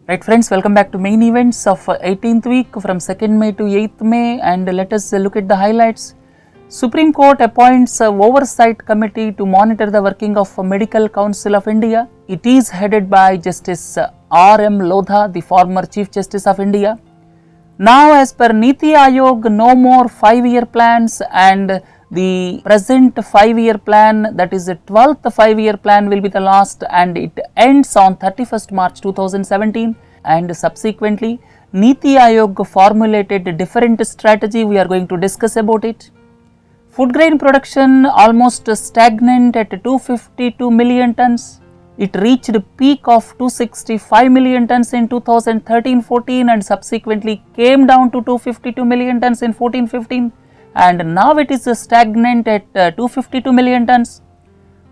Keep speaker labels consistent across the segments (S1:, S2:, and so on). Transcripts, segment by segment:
S1: Right friends, welcome back to main events of 18th week from 2nd May to 8th May, and let us look at the highlights. Supreme Court appoints a oversight committee to monitor the working of Medical Council of India. It is headed by Justice R.M. Lodha, the former Chief Justice of India. Now as per Niti Aayog, no more 5-year plans, and the present 5-year plan, that is the 12th 5-year plan, will be the last, and it ends on 31st March 2017. And subsequently Niti Aayog formulated a different strategy. We are going to discuss about it. Foodgrain production almost stagnant at 252 million tons. It reached a peak of 265 million tons in 2013-14 and subsequently came down to 252 million tons in 14-15, and now it is stagnant at 252 million tons.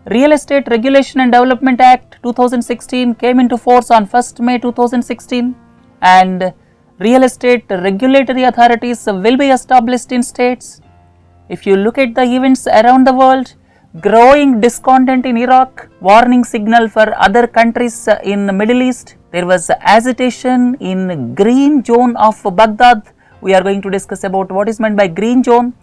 S1: Real Estate Regulation and Development Act 2016 came into force on 1st May 2016, and real estate regulatory authorities will be established in states. If you look at the events around the world, growing discontent in Iraq, warning signal for other countries in the Middle East. There was agitation in green zone of Baghdad. We are going to discuss about what is meant by green zone.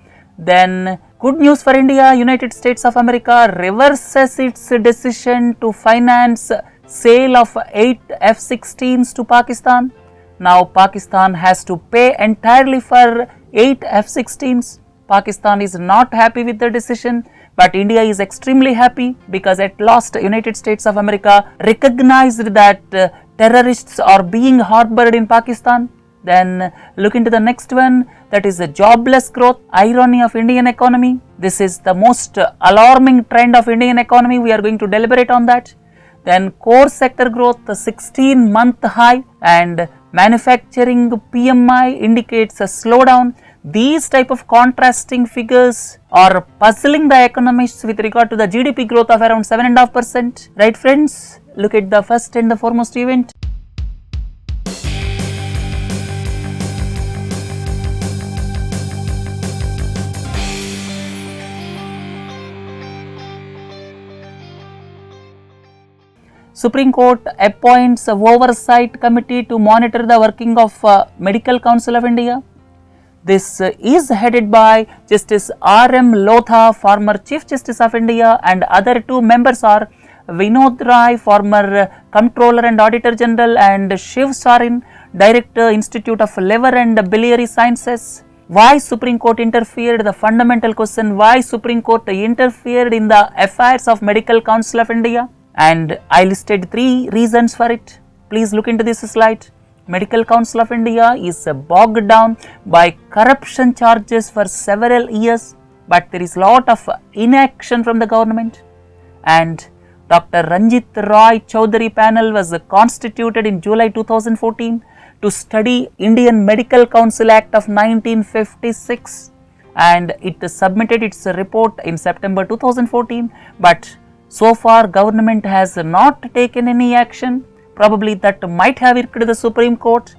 S1: Then good news for India, United States of America reverses its decision to finance sale of 8 F-16s to Pakistan. Now Pakistan has to pay entirely for 8 F-16s. Pakistan is not happy with the decision, but India is extremely happy because at last United States of America recognized that terrorists are being harbored in Pakistan. Then look into the next one, that is the jobless growth, irony of Indian economy. This is the most alarming trend of Indian economy. We are going to deliberate on that. Then core sector growth, the 16-month high, and manufacturing PMI indicates a slowdown. These type of contrasting figures are puzzling the economists with regard to the GDP growth of around 7.5%. Right friends, look at the first and the foremost event. Supreme Court appoints a oversight committee to monitor the working of Medical Council of India. This is headed by Justice R.M. Lodha, former Chief Justice of India, and other two members are Vinod Rai, former Comptroller and Auditor General, and Shiv Sarin, Director, Institute of Liver and Biliary Sciences. Why Supreme Court interfered? The fundamental question, why Supreme Court interfered in the affairs of Medical Council of India? And I listed 3 reasons for it. Please look into this slide. Medical Council of India is bogged down by corruption charges for several years, but there is lot of inaction from the government. And Dr. Ranjit Roy Chowdhury panel was constituted in July 2014 to study Indian Medical Council Act of 1956, and it submitted its report in September 2014, but so far government has not taken any action. Probably that might have irked the Supreme Court.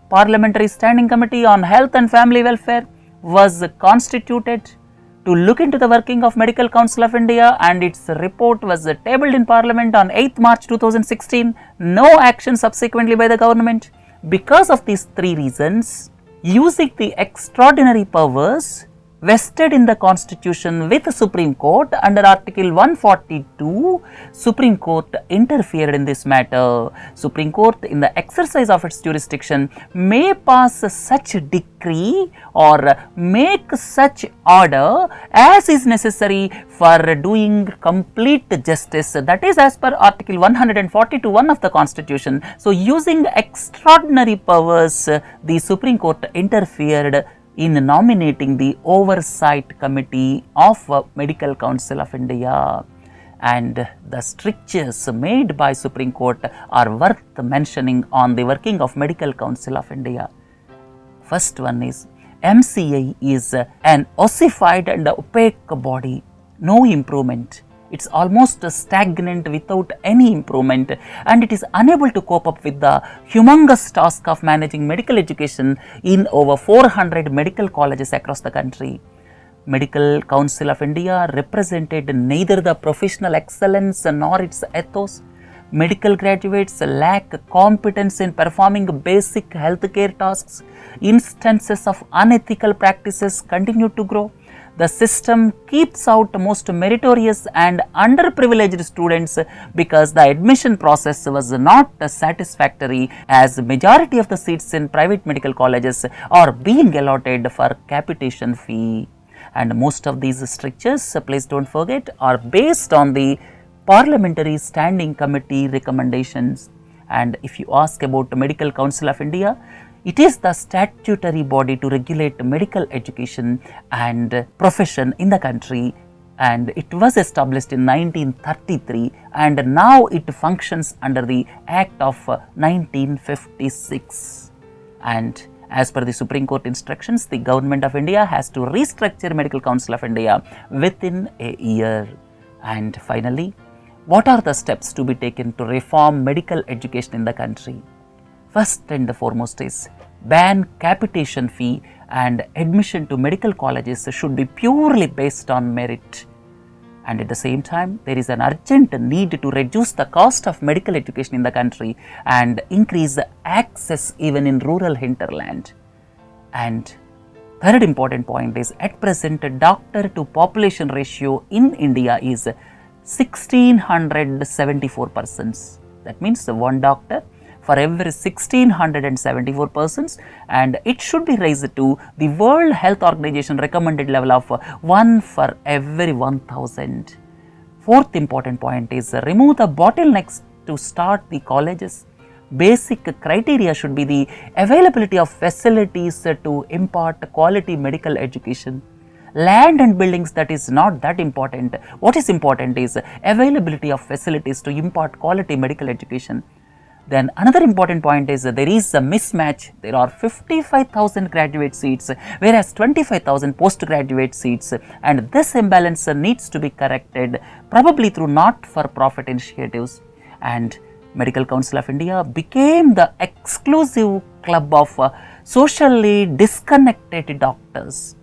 S1: Parliamentary Standing Committee on Health and Family Welfare was constituted to look into the working of Medical Council of India, and its report was tabled in Parliament on 8th March 2016. No action subsequently by the government. Because of these 3 reasons, using the extraordinary powers vested in the Constitution with the Supreme Court under Article 142, Supreme Court interfered in this matter. Supreme Court, in the exercise of its jurisdiction, may pass such decree or make such order as is necessary for doing complete justice. That is as per Article 142(1) of the Constitution. So using extraordinary powers, the Supreme Court interfered in nominating the Oversight Committee of Medical Council of India. And the strictures made by Supreme Court are worth mentioning on the working of Medical Council of India. First one is, MCI is an ossified and opaque body, no improvement. It's almost stagnant without any improvement, and it is unable to cope up with the humongous task of managing medical education in over 400 medical colleges across the country. Medical Council of India represented neither the professional excellence nor its ethos, medical graduates lack competence in performing basic healthcare tasks. Instances of unethical practices continue to grow. The system keeps out most meritorious and underprivileged students because the admission process was not satisfactory, as majority of the seats in private medical colleges are being allotted for capitation fee. And most of these strictures, please don't forget, are based on the Parliamentary Standing Committee recommendations. And if you ask about the Medical Council of India, it is the statutory body to regulate medical education and profession in the country, and it was established in 1933 and now it functions under the Act of 1956. And as per the Supreme Court instructions, the Government of India has to restructure Medical Council of India within a year. And finally, what are the steps to be taken to reform medical education in the country? First and foremost is ban capitation fee, and admission to medical colleges should be purely based on merit. And at the same time, there is an urgent need to reduce the cost of medical education in the country and increase access even in rural hinterland. And third important point is, at present, doctor to population ratio in India is 1674 persons. That means one doctor for every 1674 persons, and it should be raised to the World Health Organization recommended level of 1 for every 1000. Fourth important point is, remove the bottlenecks to start the colleges. Basic criteria should be the availability of facilities to impart quality medical education. Land and buildings, that is not that important. What is important is availability of facilities to impart quality medical education. Then another important point is, there is a mismatch. There are 55,000 graduate seats whereas 25,000 postgraduate seats, and this imbalance needs to be corrected, probably through not-for-profit initiatives. And Medical Council of India became the exclusive club of socially disconnected doctors,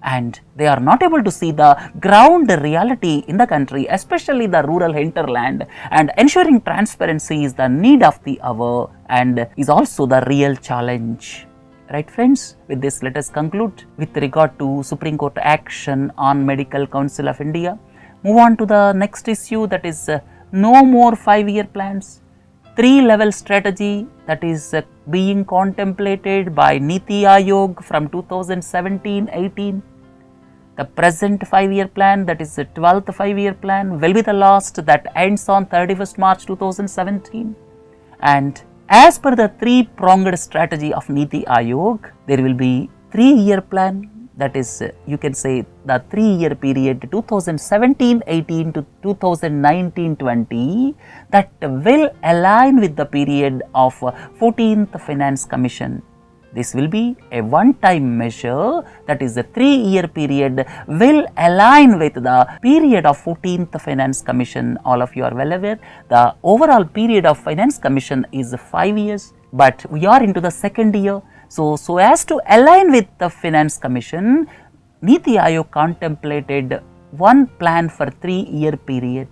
S1: and they are not able to see the ground reality in the country, especially the rural hinterland, and ensuring transparency is the need of the hour and is also the real challenge. Right friends, with this let us conclude with regard to Supreme Court action on Medical Council of India. Move on to the next issue, that is no more 5-year plans. 3-level strategy that is being contemplated by Niti Aayog from 2017-18. The present 5-year plan, that is the 12th 5-year plan, will be the last, that ends on 31st March 2017. And as per the 3-pronged strategy of Niti Aayog, there will be 3-year plan, that is you can say the 3-year period 2017-18 to 2019-20, that will align with the period of 14th Finance Commission. This will be a one-time measure, that is the 3-year period will align with the period of 14th Finance Commission. All of you are well aware, the overall period of Finance Commission is 5 years, but we are into the second year. So as to align with the Finance Commission, Niti Aayog contemplated one plan for 3-year period.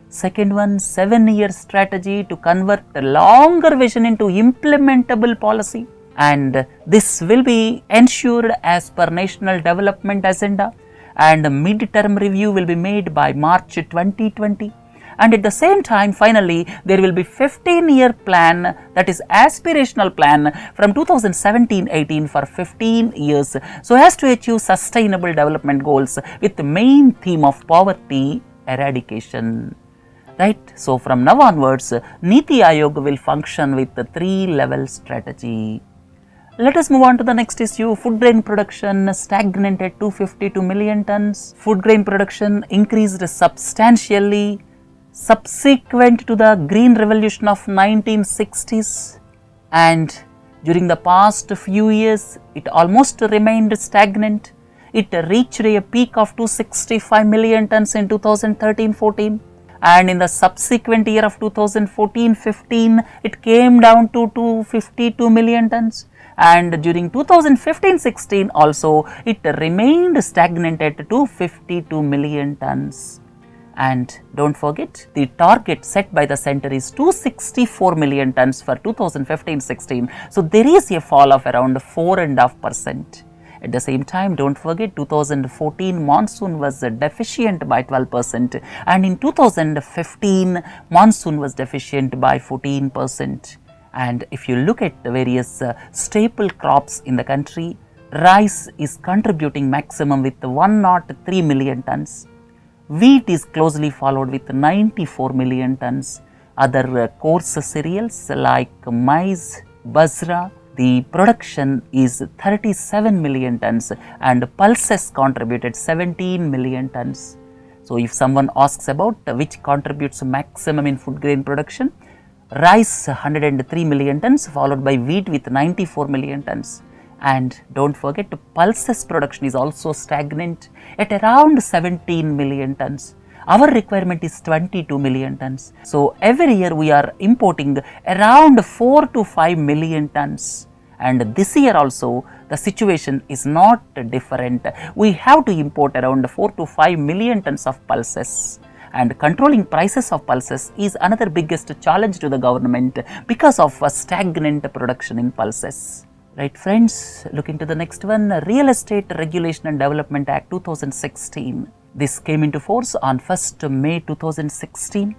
S1: Second one, 7-year strategy to convert the longer vision into implementable policy. And this will be ensured as per National Development Agenda, and mid-term review will be made by March 2020. And at the same time, finally, there will be 15-year plan, that is aspirational plan from 2017-18 for 15 years, so as to achieve sustainable development goals with the main theme of poverty eradication. Right? So from now onwards, Niti Aayog will function with the 3-level strategy. Let us move on to the next issue. Food grain production stagnant at 252 million tons. Food grain production increased substantially subsequent to the Green Revolution of 1960s, and during the past few years it almost remained stagnant. It reached a peak of 265 million tons in 2013-14, and in the subsequent year of 2014-15 it came down to 252 million tons, and during 2015-16 also it remained stagnant at 252 million tons. And don't forget, the target set by the center is 264 million tons for 2015-16. So there is a fall of around 4.5%. At the same time, don't forget 2014 monsoon was deficient by 12%, and in 2015 monsoon was deficient by 14%. And if you look at the various staple crops in the country, rice is contributing maximum with 103 million tons. Wheat is closely followed with 94 million tons. Other coarse cereals like maize, basra, the production is 37 million tons, and pulses contributed 17 million tons. So if someone asks about which contributes maximum in food grain production, rice 103 million tons followed by wheat with 94 million tons. And don't forget, pulses production is also stagnant at around 17 million tons. Our requirement is 22 million tons. So every year we are importing around 4 to 5 million tons. And this year also the situation is not different. We have to import around 4 to 5 million tons of pulses. And controlling prices of pulses is another biggest challenge to the government because of a stagnant production in pulses. Right friends, look into the next one, Real Estate Regulation and Development Act 2016. This came into force on 1st May 2016.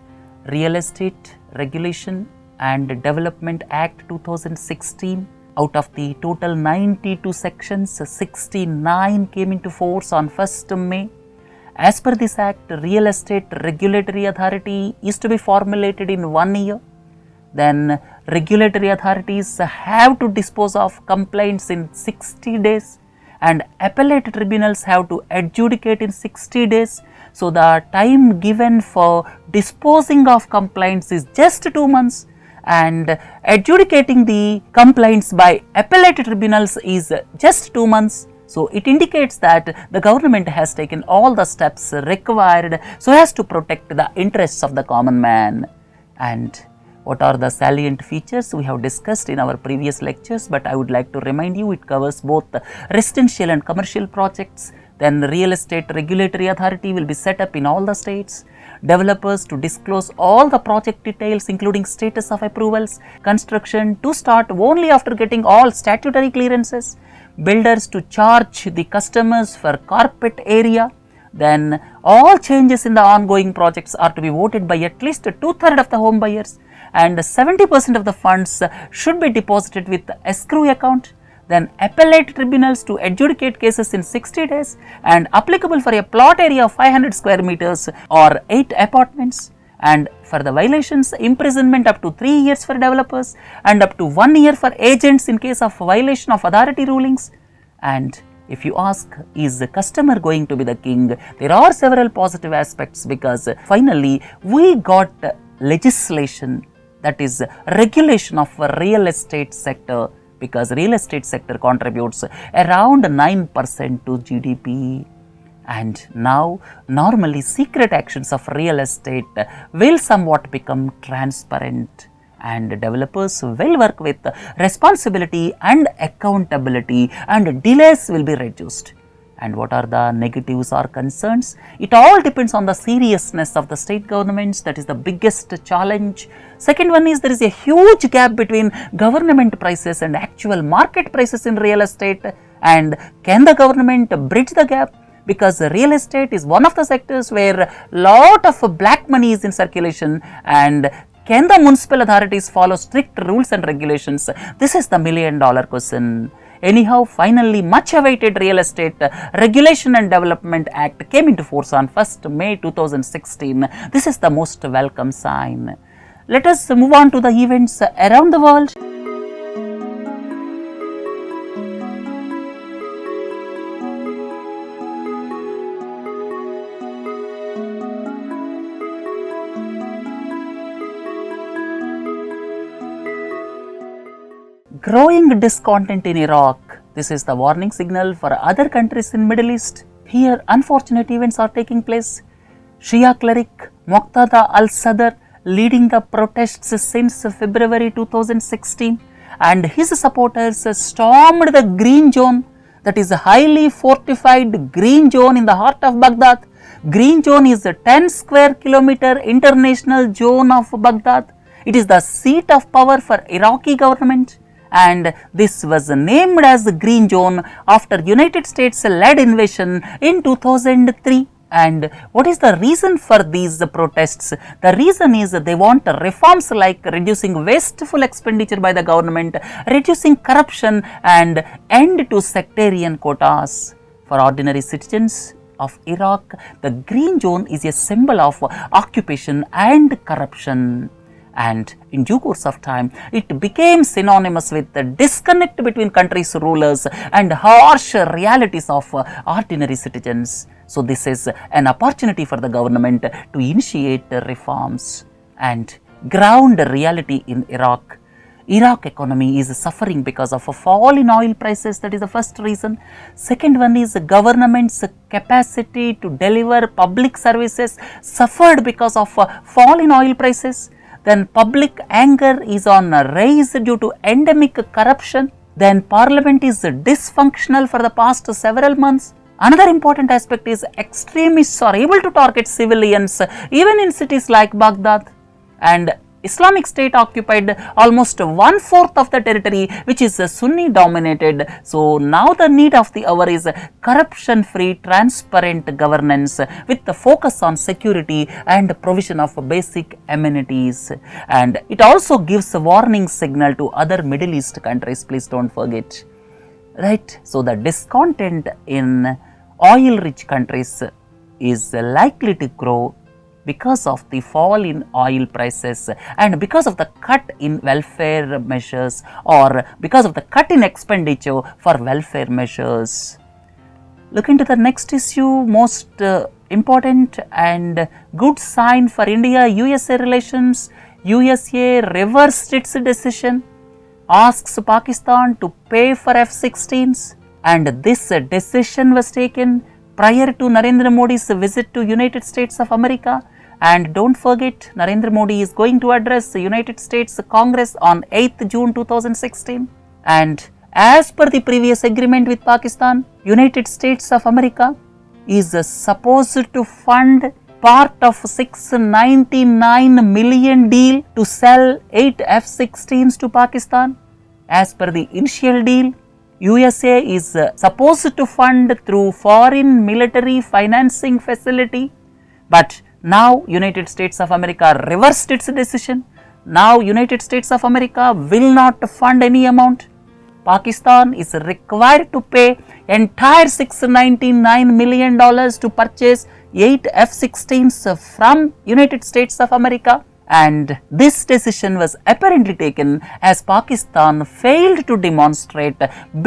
S1: Real Estate Regulation and Development Act 2016. Out of the total 92 sections, 69 came into force on 1st May. As per this act, Real Estate Regulatory Authority is to be formulated in 1 year. Then regulatory authorities have to dispose of complaints in 60 days, and appellate tribunals have to adjudicate in 60 days. So the time given for disposing of complaints is just 2 months, and adjudicating the complaints by appellate tribunals is just 2 months. So it indicates that the government has taken all the steps required so as to protect the interests of the common man. And what are the salient features we have discussed in our previous lectures, but I would like to remind you it covers both residential and commercial projects. Then Real Estate Regulatory Authority will be set up in all the states. Developers to disclose all the project details including status of approvals. Construction to start only after getting all statutory clearances. Builders to charge the customers for carpet area. Then all changes in the ongoing projects are to be voted by at least 2/3 of the home buyers, and 70% of the funds should be deposited with the escrow account. Then appellate tribunals to adjudicate cases in 60 days and applicable for a plot area of 500 square meters or 8 apartments. And for the violations, imprisonment up to 3 years for developers and up to 1 year for agents in case of violation of authority rulings. And if you ask, is the customer going to be the king? There are several positive aspects, because finally we got legislation, that is regulation of real estate sector, because real estate sector contributes around 9% to GDP. And now normally secret actions of real estate will somewhat become transparent, and developers will work with responsibility and accountability, and delays will be reduced. And what are the negatives or concerns? It all depends on the seriousness of the state governments. That is the biggest challenge. Second one is there is a huge gap between government prices and actual market prices in real estate. And can the government bridge the gap? Because real estate is one of the sectors where lot of black money is in circulation, and can the municipal authorities follow strict rules and regulations? This is the million-dollar question. Anyhow, finally, much awaited Real Estate Regulation and Development Act came into force on 1st May 2016. This is the most welcome sign. Let us move on to the events around the world. Growing discontent in Iraq. This is the warning signal for other countries in Middle East. Here unfortunate events are taking place. Shia cleric Muqtada al-Sadr leading the protests since February 2016, and his supporters stormed the green zone, that is a highly fortified green zone in the heart of Baghdad, Green zone is a 10 square kilometer international zone of Baghdad. It is the seat of power for Iraqi government, and this was named as the Green Zone after United States led invasion in 2003. And what is the reason for these protests? The reason is they want reforms like reducing wasteful expenditure by the government, reducing corruption, and end to sectarian quotas. For ordinary citizens of Iraq, the Green Zone is a symbol of occupation and corruption. And in due course of time, it became synonymous with the disconnect between country's rulers and harsh realities of ordinary citizens. So this is an opportunity for the government to initiate reforms and ground reality in Iraq. Iraq economy is suffering because of a fall in oil prices. That is the first reason. Second one is the government's capacity to deliver public services suffered because of a fall in oil prices. Then public anger is on a rise due to endemic corruption. Then parliament is dysfunctional for the past several months. Another important aspect is extremists are able to target civilians even in cities like Baghdad, and Islamic State occupied almost 1/4 of the territory, which is Sunni dominated. So now the need of the hour is corruption free, transparent governance with the focus on security and provision of basic amenities. And it also gives a warning signal to other Middle East countries, please don't forget. Right? So the discontent in oil rich countries is likely to grow because of the fall in oil prices and because of the cut in welfare measures, or because of the cut in expenditure for welfare measures. Look into the next issue, most important and good sign for India-USA relations. USA reversed its decision, asks Pakistan to pay for F-16s, and this decision was taken prior to Narendra Modi's visit to United States of America. And don't forget, Narendra Modi is going to address the United States Congress on 8th June 2016. And as per the previous agreement with Pakistan, United States of America is supposed to fund part of $699 million deal to sell 8 F-16s to Pakistan. As per the initial deal, USA is supposed to fund through foreign military financing facility, but now United States of America reversed its decision. Now United States of America will not fund any amount. Pakistan is required to pay entire $699 million to purchase 8 F-16s from United States of America. And this decision was apparently taken as Pakistan failed to demonstrate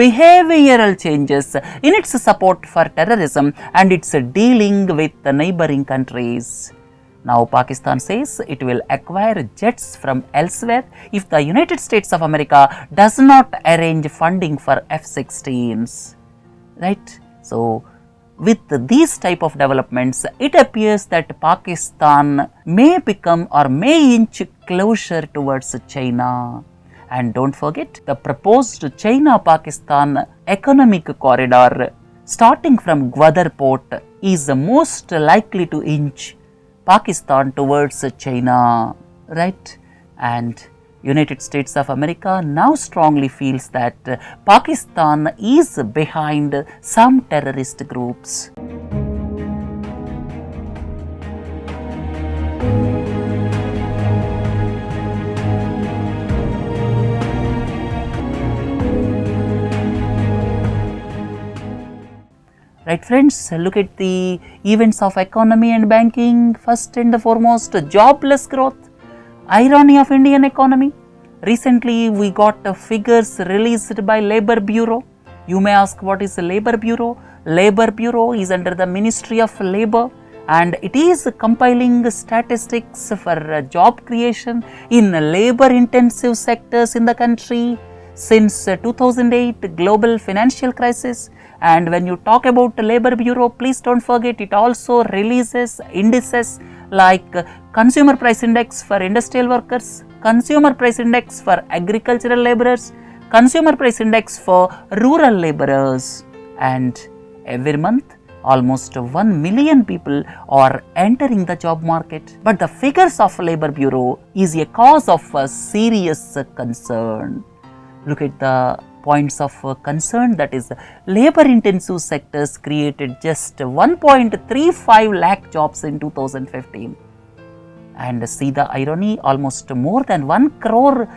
S1: behavioral changes in its support for terrorism and its dealing with the neighboring countries. Now Pakistan says it will acquire jets from elsewhere if the United States of America does not arrange funding for F-16s. Right? So with these type of developments, it appears that Pakistan may become or may inch closer towards China. And don't forget, the proposed China-Pakistan economic corridor starting from Gwadar port is the most likely to inch Pakistan towards China, right? And United States of America now strongly feels that Pakistan is behind some terrorist groups. Right friends, look at the events of economy and banking. First and foremost, jobless growth. Irony of Indian economy. Recently we got figures released by Labour Bureau. You may ask, what is the Labour Bureau? Labour Bureau is under the Ministry of Labour and it is compiling statistics for job creation in labour intensive sectors in the country since 2008 global financial crisis. And when you talk about the Labour Bureau, please don't forget it also releases indices like Consumer Price Index for industrial workers, Consumer Price Index for agricultural laborers, Consumer Price Index for rural laborers. And every month Almost 1 million people are entering the job market. But the figures of Labour Bureau is a cause of serious concern. Look at the points of concern, that is, labor intensive sectors created just 1.35 lakh jobs in 2015. And see the irony, almost more than 1 crore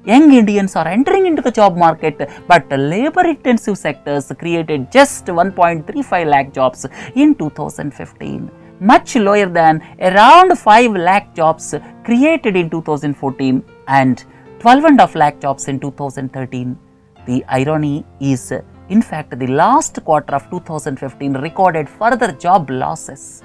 S1: young Indians are entering into the job market, but labor intensive sectors created just 1.35 lakh jobs in 2015, much lower than around 5 lakh jobs created in 2014 and 12.5 lakh jobs in 2013. The irony is, in fact, the last quarter of 2015 recorded further job losses.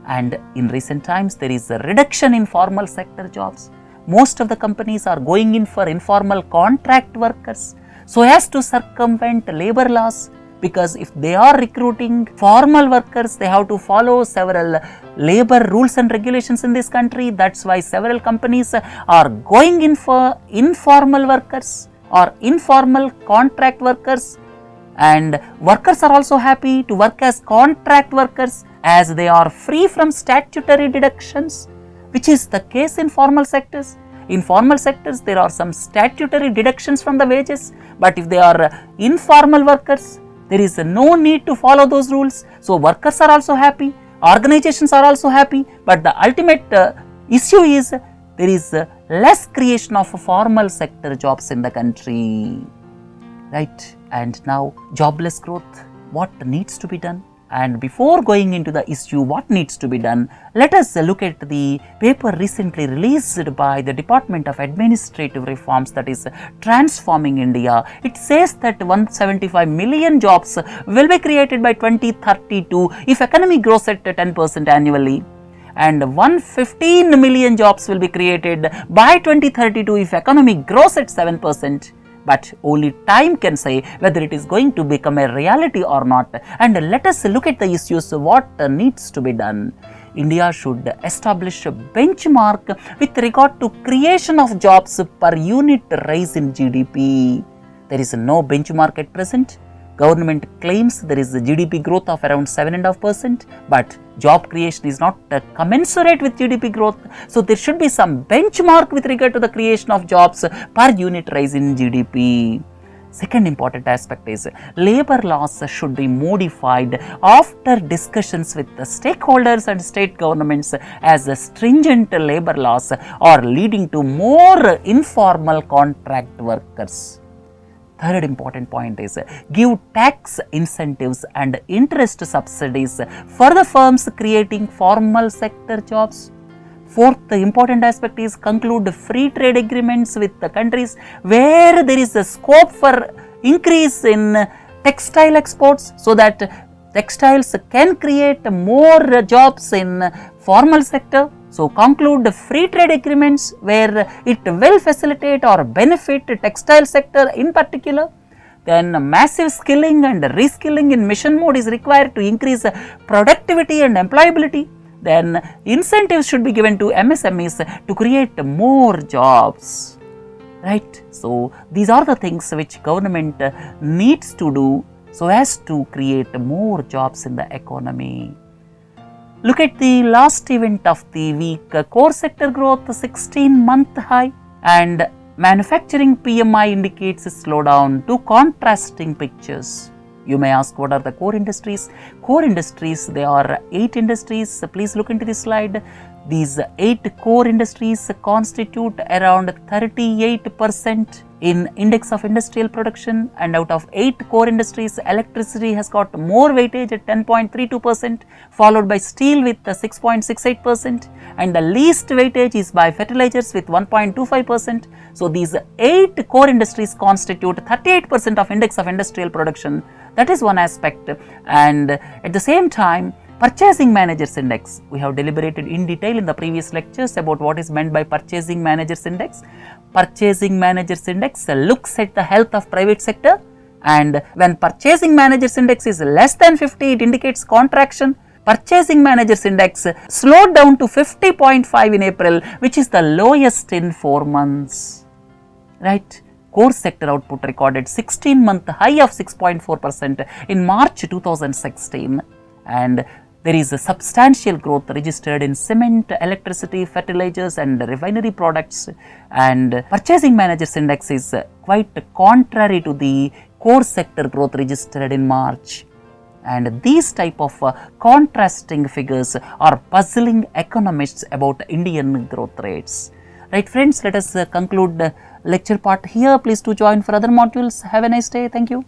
S1: And in recent times, there is a reduction in formal sector jobs. Most of the companies are going in for informal contract workers so as to circumvent labor laws, because if they are recruiting formal workers, they have to follow several labor rules and regulations in this country. That's why several companies are going in for informal workers or informal contract workers, and workers are also happy to work as contract workers as they are free from statutory deductions, which is the case in formal sectors. In formal sectors, there are some statutory deductions from the wages, but if they are informal workers, there is no need to follow those rules. So workers are also happy, organizations are also happy, but the ultimate issue is there is less creation of formal sector jobs in the country, right? And now jobless growth, what needs to be done? And before going into the issue what needs to be done, let us look at the paper recently released by the Department of Administrative Reforms, that is Transforming India. It says that 175 million jobs will be created by 2032 if economy grows at 10% annually, and 115 million jobs will be created by 2032 if economy grows at 7%. But only time can say whether it is going to become a reality or not. And let us look at the issues, what needs to be done. India should establish a benchmark with regard to creation of jobs per unit rise in GDP. There is no benchmark at present. Government claims there is a GDP growth of around 7.5%, but job creation is not commensurate with GDP growth. So there should be some benchmark with regard to the creation of jobs per unit rise in GDP. Second important aspect is labor laws should be modified after discussions with the stakeholders and state governments, as stringent labor laws are leading to more informal contract workers. Third important point is give tax incentives and interest subsidies for the firms creating formal sector jobs. Fourth important aspect is conclude free trade agreements with the countries where there is a scope for increase in textile exports, so that textiles can create more jobs in formal sector. So conclude free trade agreements where it will facilitate or benefit textile sector in particular. Then massive skilling and reskilling in mission mode is required to increase productivity and employability. Then incentives should be given to MSMEs to create more jobs, right? So these are the things which government needs to do so as to create more jobs in the economy. Look at the last event of the week. Core sector growth 16-month high, and manufacturing PMI indicates a slowdown. Two contrasting pictures. You may ask, what are the core industries? Core industries, there are 8 industries. Please look into this slide. These 8 core industries constitute around 38% in index of industrial production, and out of 8 core industries, electricity has got more weightage at 10.32%, followed by steel with 6.68%, and the least weightage is by fertilizers with 1.25%. So these 8 core industries constitute 38% of index of industrial production. That is one aspect. And at the same time, Purchasing Managers Index, we have deliberated in detail in the previous lectures about what is meant by Purchasing Managers Index. Purchasing Managers Index looks at the health of private sector, and when Purchasing Managers Index is less than 50, it indicates contraction. Purchasing Managers Index slowed down to 50.5 in April, which is the lowest in 4 months, right? Core sector output recorded 16-month high of 6.4% in March 2016. and there is a substantial growth registered in cement, electricity, fertilizers and refinery products, and purchasing managers index is quite contrary to the core sector growth registered in March. And these type of contrasting figures are puzzling economists about Indian growth rates. Right friends, let us conclude the lecture part here. Please do join for other modules. Have a nice day. Thank you.